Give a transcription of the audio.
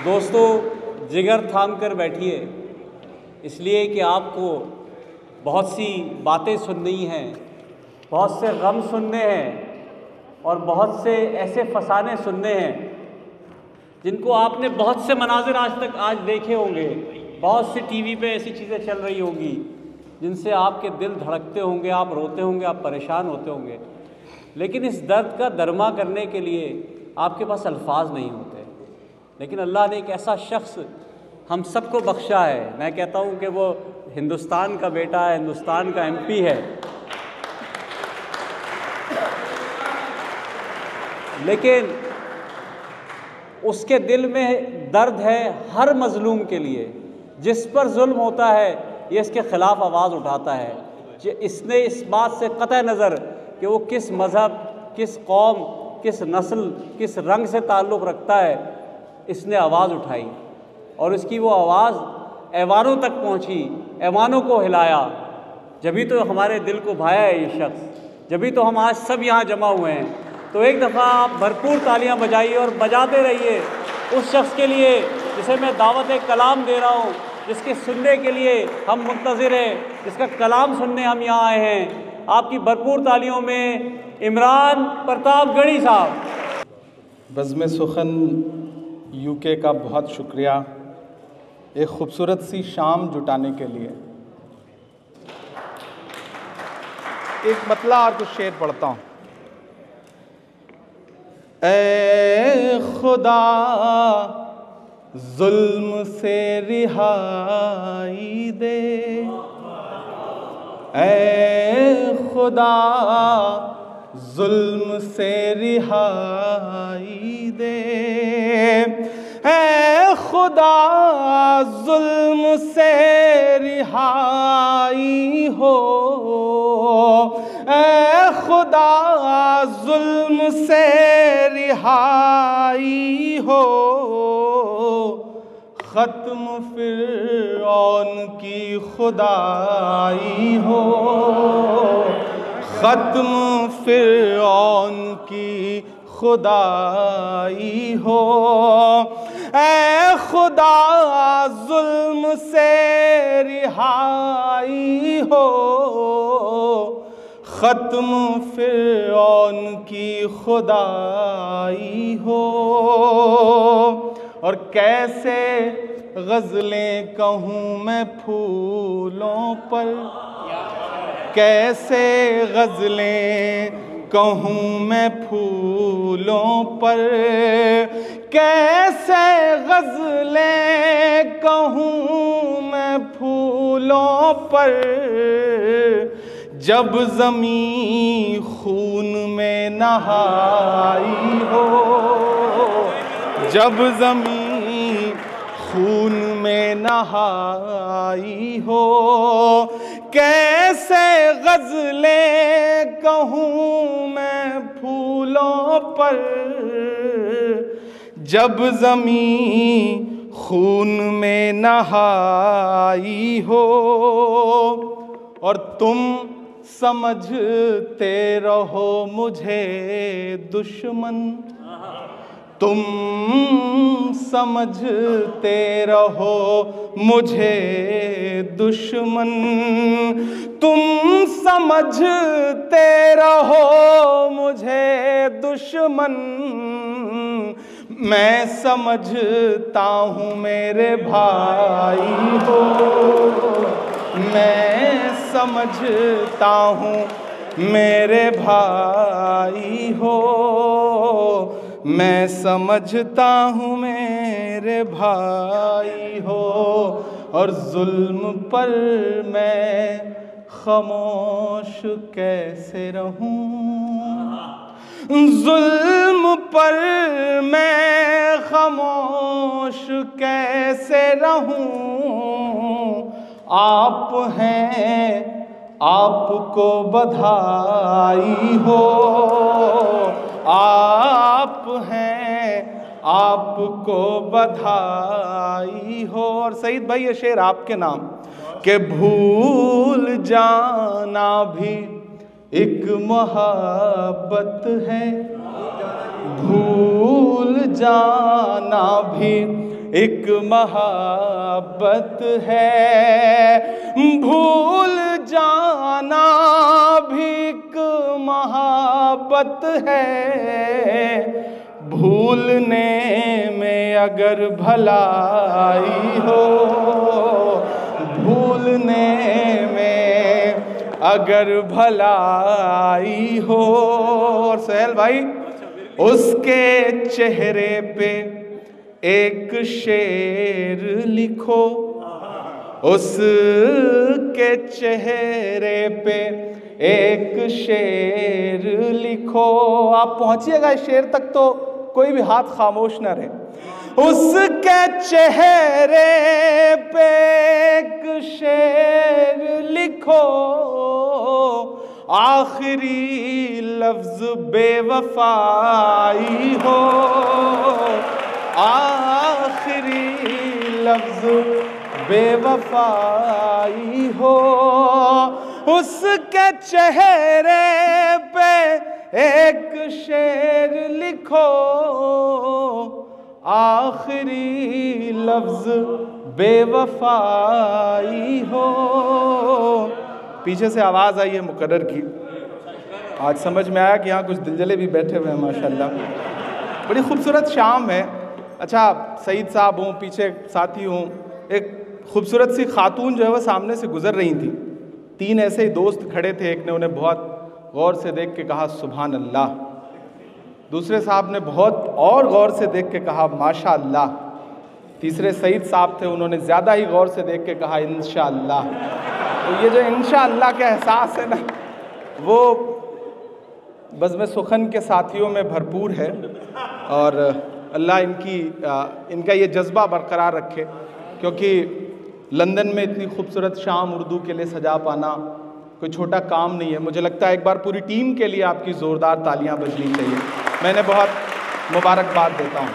दोस्तों, जिगर थाम कर बैठिए, इसलिए कि आपको बहुत सी बातें सुननी हैं, बहुत से गम सुनने हैं और बहुत से ऐसे फसाने सुनने हैं जिनको आपने बहुत से मनाजिर आज देखे होंगे। बहुत सी टीवी पे ऐसी चीज़ें चल रही होंगी जिनसे आपके दिल धड़कते होंगे, आप रोते होंगे, आप परेशान होते होंगे, लेकिन इस दर्द का दरमा करने के लिए आपके पास अल्फाज नहीं होते। लेकिन अल्लाह ने एक ऐसा शख्स हम सबको बख्शा है, मैं कहता हूँ कि वो हिंदुस्तान का बेटा है, हिंदुस्तान का एमपी है, लेकिन उसके दिल में दर्द है हर मजलूम के लिए। जिस पर जुल्म होता है ये इसके ख़िलाफ़ आवाज़ उठाता है। इसने इस बात से क़तई नज़र कि वो किस मज़हब, किस कौम, किस नस्ल, किस रंग से ताल्लुक़ रखता है, इसने आवाज़ उठाई और इसकी वो आवाज़ ऐवानों तक पहुंची, ऐवानों को हिलाया। जभी तो हमारे दिल को भाया है ये शख्स, जभी तो हम आज सब यहाँ जमा हुए हैं। तो एक दफ़ा आप भरपूर तालियां बजाइए और बजाते रहिए उस शख्स के लिए जिसे मैं दावत कलाम दे रहा हूँ, जिसके सुनने के लिए हम मुंतज़िर हैं, जिसका कलाम सुनने हम यहाँ आए हैं। आपकी भरपूर तालियों में इमरान प्रतापगढ़ी साहब। बज़्म सुखन यूके का बहुत शुक्रिया एक ख़ूबसूरत सी शाम जुटाने के लिए। एक मतला और कुछ शेर पढ़ता हूँ। ऐ खुदा जुल्म से रिहाई दे, ऐ खुदा जुल्म से रिहाई दे, ऐ खुदा जुल्म से रिहाई हो, ऐ खुदा जुल्म से रिहाई हो, ख़त्म फ़िरऔन की खुदाई हो, ख़त्म फ़िरऔन की खुदाई हो, ऐ खुदा जुल्म से रिहाई हो, ख़त्म फ़िरऔन की खुदाई हो। और कैसे गज़लें कहूँ मैं फूलों पर, कैसे गज़लें कहूँ मैं फूलों पर, कैसे गज़लें कहूँ मैं फूलों पर, जब ज़मीं खून में नहाई हो, जब ज़मीं खून में नहाई हो, कैसे गज़लें कहूँ मैं फूलों पर, जब ज़मीं खून में नहाई हो। और तुम समझते रहो मुझे दुश्मन, तुम समझते रहो मुझे दुश्मन, तुम समझते रहो मुझे दुश्मन, मैं समझता हूँ मेरे भाई हो, मैं समझता हूँ मेरे भाई हो, मैं समझता हूँ मेरे भाई हो। और जुल्म पर मैं खामोश कैसे रहूं, जुल्म पर मैं खामोश कैसे रहूं, आप हैं आपको बधाई हो, आप हैं आपको बधाई हो। और सईद भाई ये शेर आपके नाम, के भूल जाना भी एक मोहब्बत है भूल जाना भी एक मोहब्बत है, भूल जाना भी एक मोहब्बत है, भूलने में अगर भलाई हो, भूलने में अगर भलाई हो। और सोहेल भाई, उसके चेहरे पे एक शेर लिखो, उसके चेहरे पे एक शेर लिखो। आप पहुंचिएगा इस शेर तक तो कोई भी हाथ खामोश न रहे। उसके चेहरे पे एक शेर लिखो, आखिरी लफ्ज बेवफाई हो, आखिरी लफ्ज बेवफाई हो। उसके चेहरे पे एक शेर लिखो, आखिरी लफ्ज बेवफाई हो। पीछे से आवाज़ आई है मुकर्रर की। आज समझ में आया कि यहाँ कुछ दिलजले भी बैठे हुए हैं माशाल्लाह। बड़ी खूबसूरत शाम है। अच्छा, सईद साहब हूँ, पीछे साथी हूँ, एक खूबसूरत सी खातून जो है वो सामने से गुजर रही थी। तीन ऐसे ही दोस्त खड़े थे, एक ने उन्हें बहुत गौर से देख के कहा सुभान अल्लाह, दूसरे साहब ने बहुत और गौर से देख के कहा माशा अल्लाह, तीसरे सईद साहब थे, उन्होंने ज़्यादा ही गौर से देख के कहा इंशाअल्लाह। तो ये जो इंशाअल्लाह का एहसास है ना, वो बज़्म सुखन के साथियों में भरपूर है। और अल्लाह इनका ये जज्बा बरकरार रखे, क्योंकि लंदन में इतनी खूबसूरत शाम उर्दू के लिए सजा पाना कोई छोटा काम नहीं है। मुझे लगता है एक बार पूरी टीम के लिए आपकी ज़ोरदार तालियां बजनी चाहिए। मैंने बहुत मुबारकबाद देता हूँ।